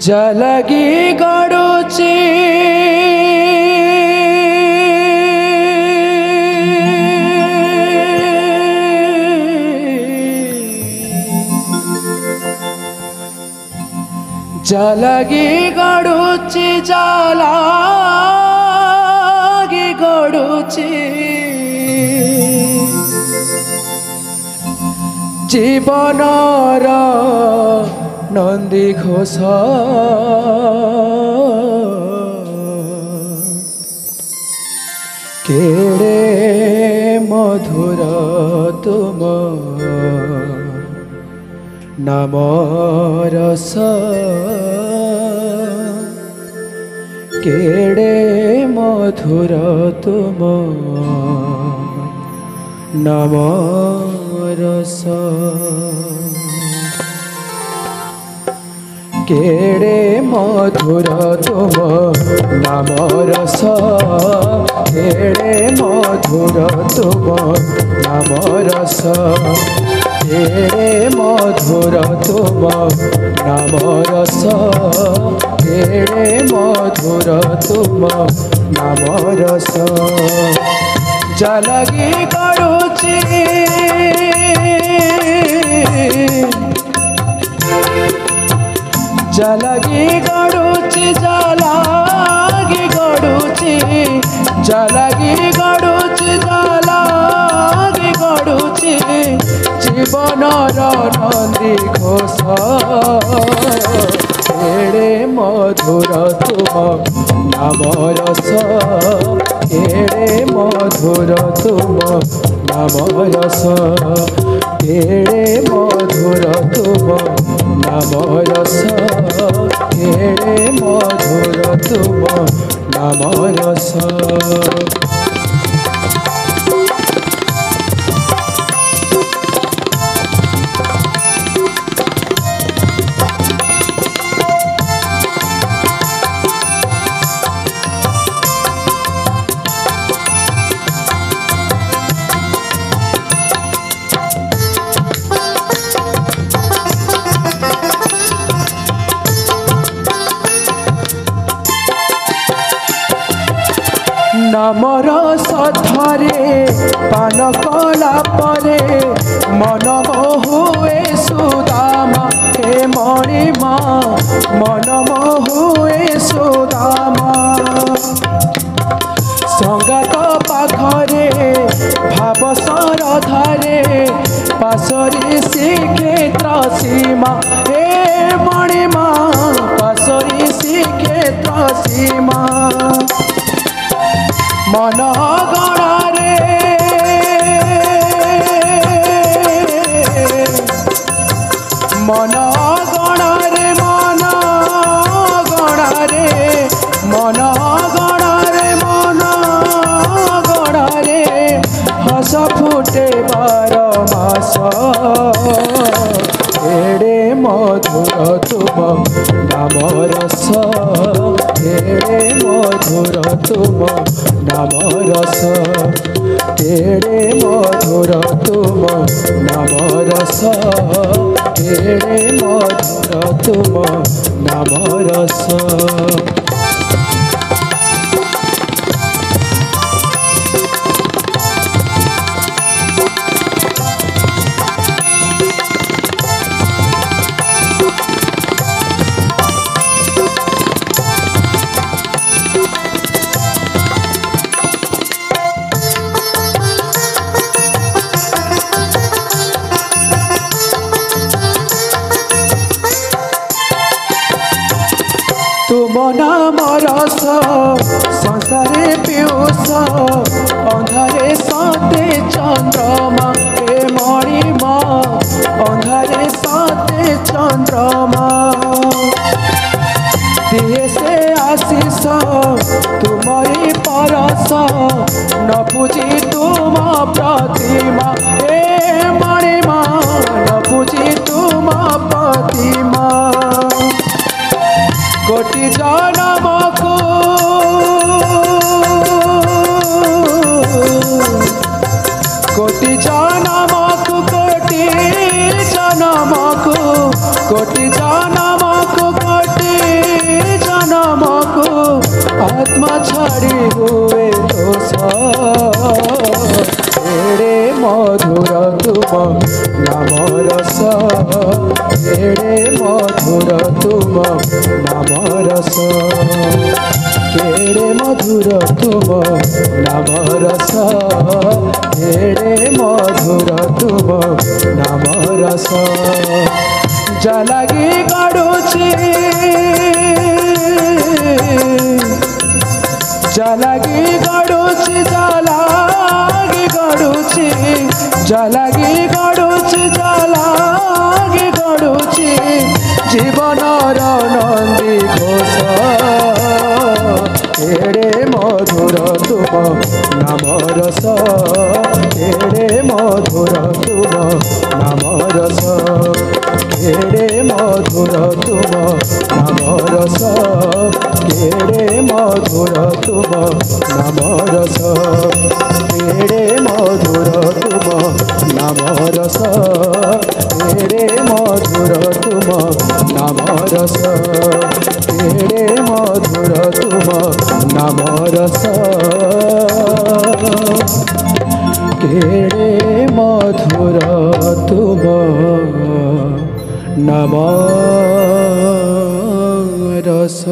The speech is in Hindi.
जलगी गड़ुची जलगी गड़ुची जलगी गड़ुची जीवनर नंदी घोष केड़े मधुर तुम नाम रस केड़े मधुर तुम नाम रस केड़े मधुर तुम नाम रस केड़े मधुर तुम नाम रस केड़े मधुर तुम नाम रस केड़े मधुर तुम नाम रस जलगी गड़ुची जलगी गड़ुची जलगी गड़ुची जलगी गड़ुची जलगी गड़ुची जीवनर नंदी घोष केड़े मधुर तुम नाम रस केड़े मधुर तुम नाम रस केड़े मधुर तुम नाम रस केड़े मधुर तुम नाम रस नामर सथरे पान कला परे मन मोहुए सुदामा हे मणिमा मन मोहुए सुदामा संगात पाखरे भाव सरधारे पासरी श्रीक्षेत्र सीमा हे मणिमा पासरी श्रीक्षेत्र सीमा मन गणारे मन गणारे मन गणारे मन गणारे मन गणारे हस फुटे 12 मास केड़े मधुर तुम नाम रस केड़े मधुर तुम नाम रस केड़े मधुर तुम नाम रस केड़े मधुर तुम नाम रस तुम नाम रस संसारे पीयूष अंधारे साते चंद्रमा हे मणिमा अंधारे साते चंद्रमा दिए से आशीष तुम्हारी परस न पूजी तुम प्रतिमा हे मणिमा न पूजी तुम प्रतिमा कोटि जन्म को कोटि जन्म को कोटि जन्म को कोटि जन्म मधुर तुम नाम रस केड़े मधुर तुम नाम रस केड़े मधुर तुम नाम रस जलगी गड़ुची जलगी गड़ुची जलगी गड़ुची जलगी गड़ुची जलगी गड़ुची जीवन नंदी घोष केड़े मधुर तुम नाम रस केड़े मधुर तुम नाम रस केड़े मधुर तुम नाम रस केड़े मधुर तुम नाम रस केड़े मधुर तुम नाम रस केड़े मधुर तुम नाम रस केड़े मधुर तुम नाम रस केड़े मधुर तुम नाम रस।